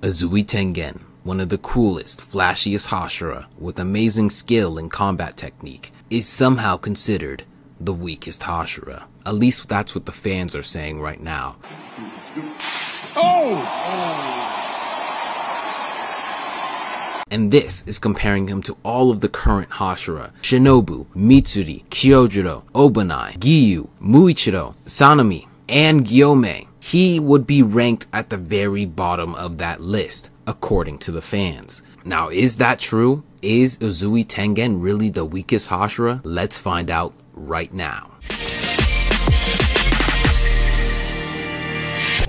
Uzui Tengen, one of the coolest, flashiest Hashira with amazing skill and combat technique, is somehow considered the weakest Hashira. At least that's what the fans are saying right now. And this is comparing him to all of the current Hashira: Shinobu, Mitsuri, Kyojuro, Obanai, Giyu, Muichiro, Sanemi, and Gyomei. He would be ranked at the very bottom of that list, according to the fans. Now, is that true? Is Uzui Tengen really the weakest Hashira? Let's find out right now.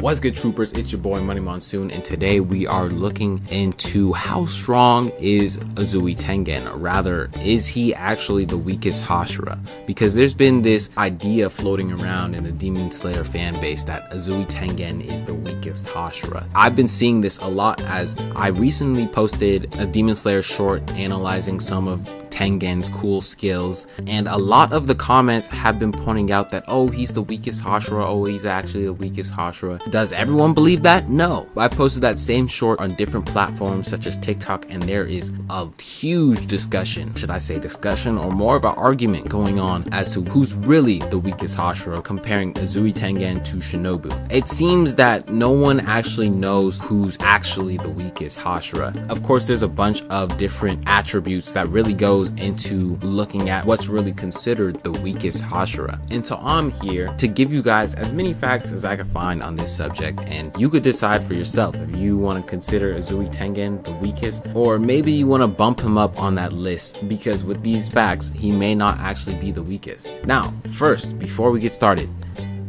What's good, troopers? It's your boy Money Monsoon, and today we are looking into how strong is Uzui Tengen, or rather, is he actually the weakest Hashira? Because there's been this idea floating around in the Demon Slayer fan base that Uzui Tengen is the weakest Hashira. I've been seeing this a lot as I recently posted a Demon Slayer short analyzing some of Tengen's cool skills, and a lot of the comments have been pointing out that, oh, he's the weakest Hashira, oh, he's actually the weakest Hashira. Does everyone believe that? No. I posted that same short on different platforms such as TikTok, and there is a huge discussion, should I say discussion, or more of an argument going on as to who's really the weakest Hashira, comparing Uzui Tengen to Shinobu. It seems that no one actually knows who's actually the weakest Hashira. Of course, there's a bunch of different attributes that really goes into looking at what's really considered the weakest Hashira. And so I'm here to give you guys as many facts as I can find on this subject, and you could decide for yourself if you want to consider Uzui Tengen the weakest, or maybe you want to bump him up on that list, because with these facts, he may not actually be the weakest. Now, first, before we get started,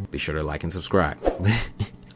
be sure to like and subscribe.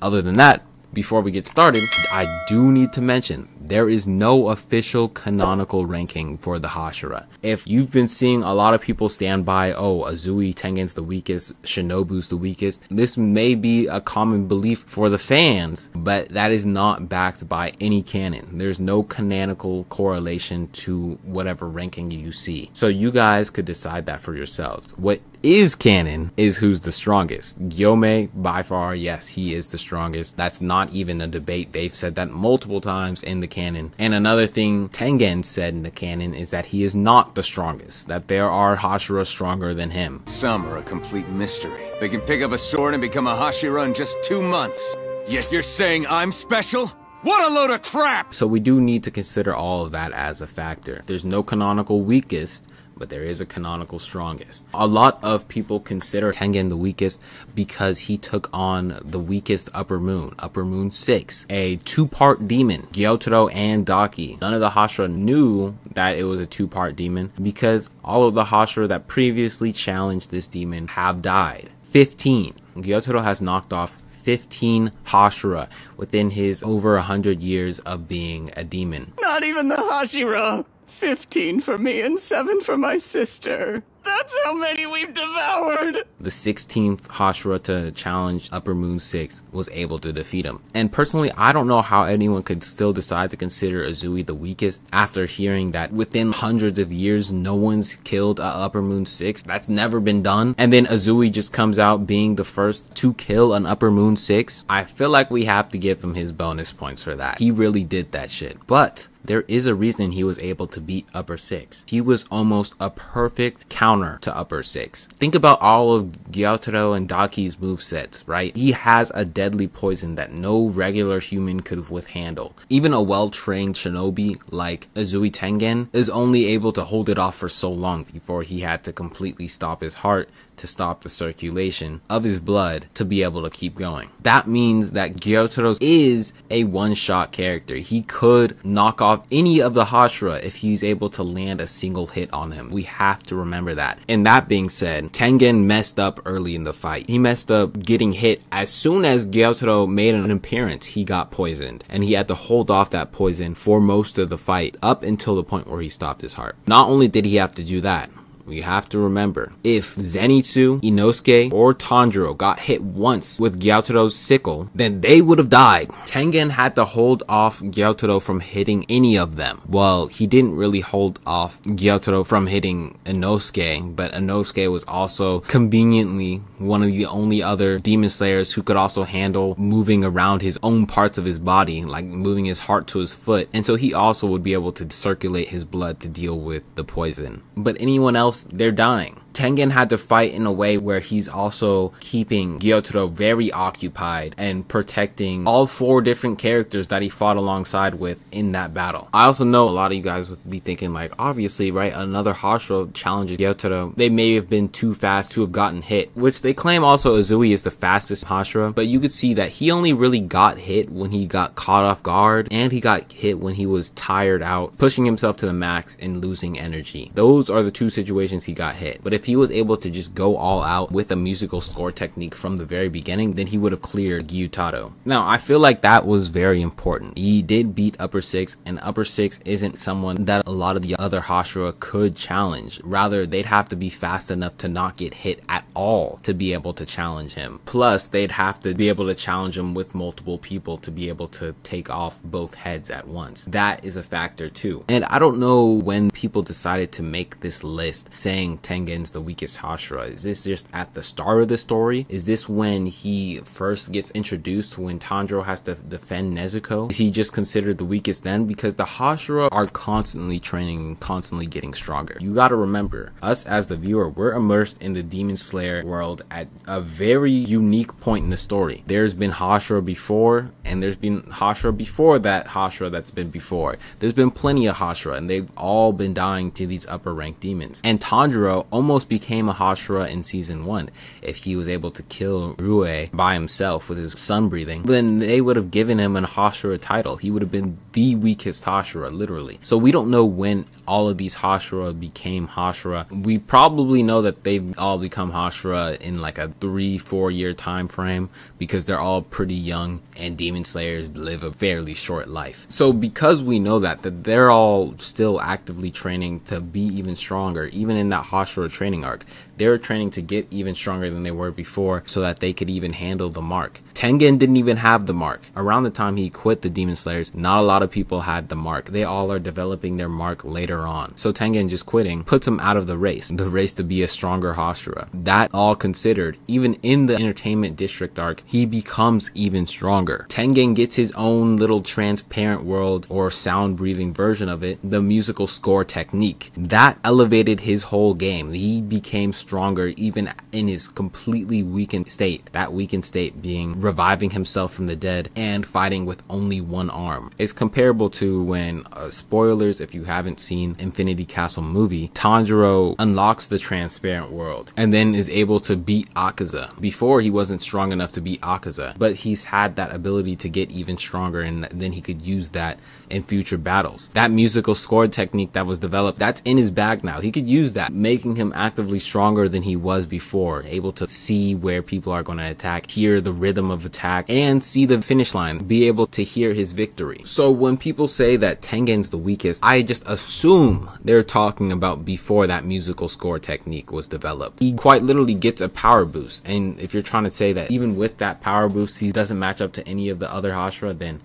Other than that, before we get started, I do need to mention there is no official canonical ranking for the Hashira. If you've been seeing a lot of people stand by, oh, Uzui Tengen's the weakest, Shinobu's the weakest, this may be a common belief for the fans, but that is not backed by any canon. There's no canonical correlation to whatever ranking you see. So you guys could decide that for yourselves. What is canon is who's the strongest. Gyomei, by far, yes, he is the strongest. That's not even a debate. They've said that multiple times in the canon. And another thing Tengen said in the canon is that he is not the strongest, that there are Hashira stronger than him. Some are a complete mystery. They can pick up a sword and become a Hashira in just 2 months. Yet you're saying I'm special? What a load of crap! So we do need to consider all of that as a factor. There's no canonical weakest, but there is a canonical strongest. A lot of people consider Tengen the weakest because he took on the weakest Upper Moon 6, a 2-part demon, Gyotaro and Daki. None of the Hashira knew that it was a 2-part demon because all of the Hashira that previously challenged this demon have died. 15. Gyotaro has knocked off 15 Hashira within his over 100 years of being a demon. Not even the Hashira! 15 for me and 7 for my sister. That's how many we've devoured! The 16th Hashira to challenge Upper Moon 6 was able to defeat him. And personally, I don't know how anyone could still decide to consider Uzui the weakest after hearing that within hundreds of years, no one's killed Upper Moon 6. That's never been done. And then Uzui just comes out being the first to kill an Upper Moon 6. I feel like we have to give him his bonus points for that. He really did that shit. But there is a reason he was able to beat Upper 6. He was almost a perfect counter to Upper 6. Think about all of Gyotaro and Daki's movesets, right? He has a deadly poison that no regular human could withhandle. Even a well-trained shinobi like Uzui Tengen is only able to hold it off for so long before he had to completely stop his heart to stop the circulation of his blood to be able to keep going. That means that Gyotaro is a one-shot character. He could knock off any of the Hashira if he's able to land a single hit on him. We have to remember that. And that being said, Tengen messed up early in the fight. He messed up getting hit as soon as Gyotaro made an appearance. He got poisoned, and he had to hold off that poison for most of the fight up until the point where he stopped his heart. Not only did he have to do that, we have to remember, if Zenitsu, Inosuke, or Tanjiro got hit once with Gyouto's sickle, then they would have died. Tengen had to hold off Gyouto from hitting any of them. Well, he didn't really hold off Gyouto from hitting Inosuke, but Inosuke was also conveniently one of the only other demon slayers who could also handle moving around his own parts of his body, like moving his heart to his foot, and so he also would be able to circulate his blood to deal with the poison. But anyone else, they're dying. Tengen had to fight in a way where he's also keeping Gyouto very occupied and protecting all 4 different characters that he fought alongside with in that battle. I also know a lot of you guys would be thinking, like, obviously, right, another Hashira challenges Gyouto. They may have been too fast to have gotten hit, which they claim also Uzui is the fastest Hashira, but you could see that he only really got hit when he got caught off guard, and he got hit when he was tired out, pushing himself to the max and losing energy. Those are the 2 situations he got hit. But if he was able to just go all out with a musical score technique from the very beginning, then he would have cleared Gyouto. Now, I feel like that was very important. He did beat Upper 6, and Upper 6 isn't someone that a lot of the other Hashira could challenge. Rather, they'd have to be fast enough to not get hit at all to be able to challenge him. Plus, they'd have to be able to challenge him with multiple people to be able to take off both heads at once. That is a factor too. And I don't know when people decided to make this list saying Tengen's the weakest Hashira. Is this just at the start of the story? Is this when he first gets introduced, when Tanjiro has to defend Nezuko? Is he just considered the weakest then? Because the Hashira are constantly training, constantly getting stronger. You gotta remember, us as the viewer, we're immersed in the Demon Slayer world at a very unique point in the story. There's been Hashira before, and there's been Hashira before that Hashira that's been before. There's been plenty of Hashira, and they've all been dying to these upper ranked demons. And Tanjiro almost became a Hashira in season 1. If he was able to kill Rue by himself with his sun breathing, then they would have given him an Hashira title. He would have been the weakest Hashira, literally. So we don't know when all of these Hashira became Hashira. We probably know that they've all become Hashira in like a 3-4 year time frame, because they're all pretty young and demon slayers live a fairly short life. So because we know that they're all still actively training to be even stronger, even in that Hashira training arc, they're training to get even stronger than they were before so that they could even handle the mark. Tengen didn't even have the mark. Around the time he quit the Demon Slayers, not a lot of people had the mark. They all are developing their mark later on. So Tengen just quitting puts him out of the race to be a stronger Hashira. That all considered, even in the Entertainment District arc, he becomes even stronger. Tengen gets his own little transparent world or sound breathing version of it, the musical score technique. That elevated his whole game. He became stronger even in his completely weakened state. That weakened state being reviving himself from the dead and fighting with only one arm. It's comparable to when, spoilers if you haven't seen Infinity Castle movie, Tanjiro unlocks the transparent world and then is able to beat Akaza. Before, he wasn't strong enough to beat Akaza, but he's had that ability to get even stronger, and then he could use that in future battles. That musical score technique that was developed, that's in his bag now. He could use that, making him actively stronger than he was before, able to see where people are going to attack, hear the rhythm of attack, and see the finish line, be able to hear his victory. So when people say that Tengen's the weakest, I just assume they're talking about before that musical score technique was developed. He quite literally gets a power boost, and if you're trying to say that even with that power boost he doesn't match up to any of the other Hashira, then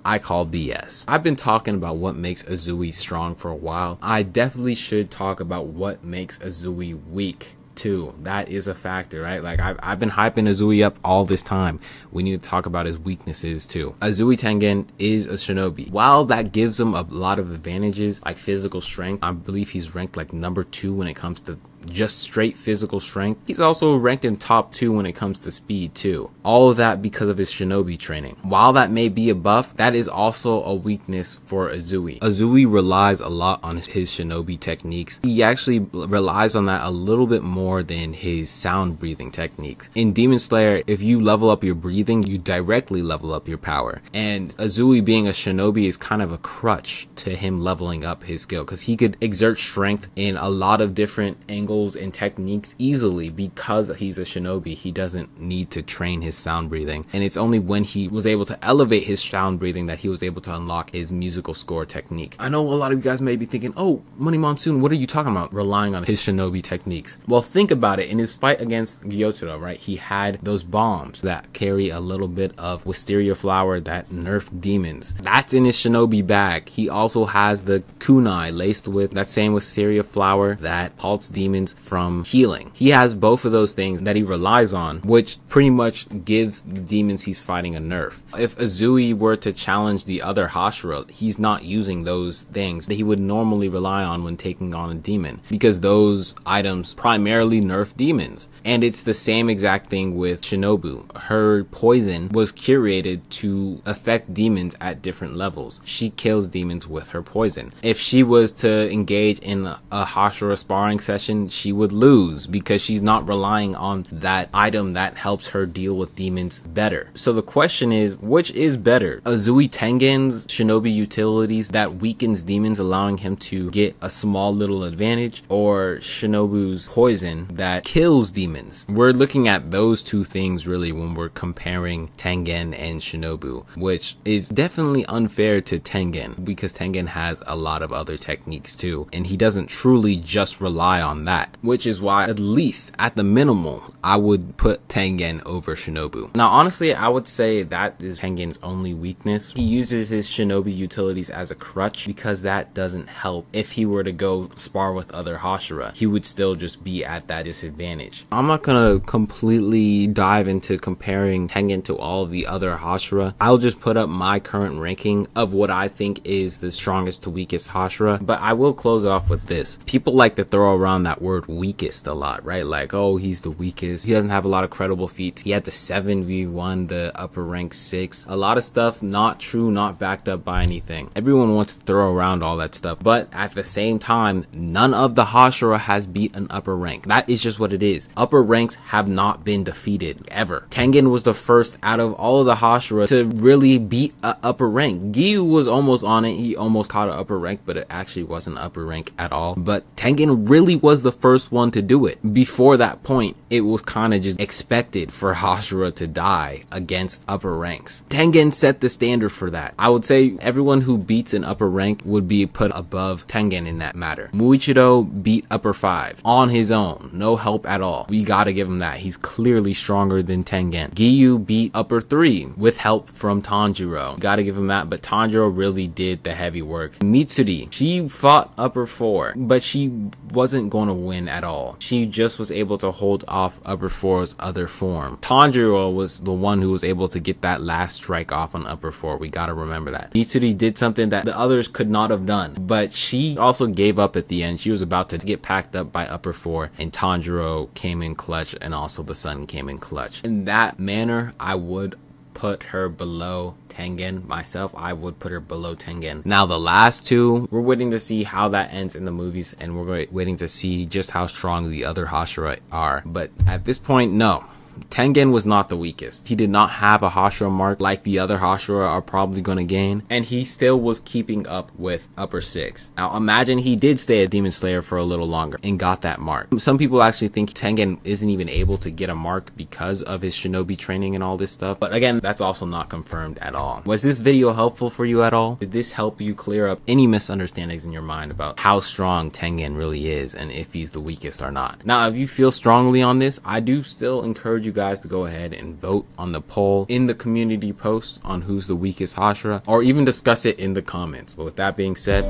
I call BS. I've been talking about what makes Uzui strong for a while. I definitely should talk about what makes Uzui weak too. That is a factor, right? Like I've been hyping Uzui up all this time. We need to talk about his weaknesses too. Uzui Tengen is a shinobi. While that gives him a lot of advantages like physical strength, I believe he's ranked like number 2 when it comes to just straight physical strength. He's also ranked in top 2 when it comes to speed too. All of that because of his shinobi training. While that may be a buff, that is also a weakness for Uzui. Uzui relies a lot on his shinobi techniques. He actually relies on that a little bit more than his sound breathing techniques. In Demon Slayer, if you level up your breathing, you directly level up your power. And Uzui being a shinobi is kind of a crutch to him leveling up his skill, because he could exert strength in a lot of different angles skills and techniques easily because he's a shinobi. He doesn't need to train his sound breathing, and it's only when he was able to elevate his sound breathing that he was able to unlock his musical score technique. I know a lot of you guys may be thinking, oh, Money Monsoon, what are you talking about relying on his shinobi techniques? Well, think about it. In his fight against Gyotaro, right, he had those bombs that carry a little bit of wisteria flower that nerf demons. That's in his shinobi bag. He also has the kunai laced with that same wisteria flower that halts demons from healing. He has both of those things that he relies on, which pretty much gives the demons he's fighting a nerf. If Uzui were to challenge the other Hashira, he's not using those things that he would normally rely on when taking on a demon, because those items primarily nerf demons. And it's the same exact thing with Shinobu. Her poison was curated to affect demons at different levels. She kills demons with her poison. If she was to engage in a Hashira sparring session, she would lose because she's not relying on that item that helps her deal with demons better. So the question is, which is better? Uzui Tengen's shinobi utilities that weakens demons, allowing him to get a small little advantage, or Shinobu's poison that kills demons? We're looking at those two things really when we're comparing Tengen and Shinobu, which is definitely unfair to Tengen because Tengen has a lot of other techniques too, and he doesn't truly just rely on that, which is why, at least at the minimal, I would put Tengen over Shinobu. Now honestly, I would say that is Tengen's only weakness. He uses his shinobi utilities as a crutch because that doesn't help. If he were to go spar with other Hashira, he would still just be at that disadvantage. I'm not gonna completely dive into comparing Tengen to all of the other Hashira. I'll just put up my current ranking of what I think is the strongest to weakest Hashira, but I will close off with this. People like to throw around that word weakest a lot, right? Like, oh, he's the weakest. He doesn't have a lot of credible feats. He had the 7v1, the upper rank 6. A lot of stuff not true, not backed up by anything. Everyone wants to throw around all that stuff, but at the same time, none of the Hashira has beat an upper rank. That is just what it is. Upper ranks have not been defeated ever. Tengen was the first out of all of the Hashira to really beat an upper rank. Giyu was almost on it. He almost caught an upper rank, but it actually wasn't upper rank at all. But Tengen really was the first one to do it. Before that point, it was kind of just expected for Hashira to die against upper ranks. Tengen set the standard for that. I would say everyone who beats an upper rank would be put above Tengen in that matter. Muichiro beat upper 5 on his own, no help at all. We gotta give him that. He's clearly stronger than Tengen. Giyu beat upper 3 with help from Tanjiro. Gotta give him that, but Tanjiro really did the heavy work. Mitsuri, she fought upper 4, but she wasn't going to win at all. She just was able to hold off upper 4's other form. Tanjiro was the one who was able to get that last strike off on upper 4. We gotta remember that. Mitsuri did something that the others could not have done, but she also gave up at the end. She was about to get packed up by upper 4, and Tanjiro came in clutch, and also the sun came in clutch. In that manner, I would put her below Tengen. Myself, I would put her below Tengen. Now the last two, we're waiting to see how that ends in the movies, and we're waiting to see just how strong the other Hashira are. But at this point, no. Tengen was not the weakest. He did not have a Hashira mark like the other Hashira are probably going to gain, and he still was keeping up with upper 6. Now imagine he did stay at Demon Slayer for a little longer and got that mark. Some people actually think Tengen isn't even able to get a mark because of his shinobi training and all this stuff, but again, that's also not confirmed at all. Was this video helpful for you at all? Did this help you clear up any misunderstandings in your mind about how strong Tengen really is and if he's the weakest or not? Now if you feel strongly on this, I do still encourage you guys to go ahead and vote on the poll in the community post on who's the weakest Hashira, or even discuss it in the comments. But with that being said,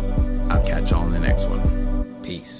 I'll catch y'all in the next one. Peace.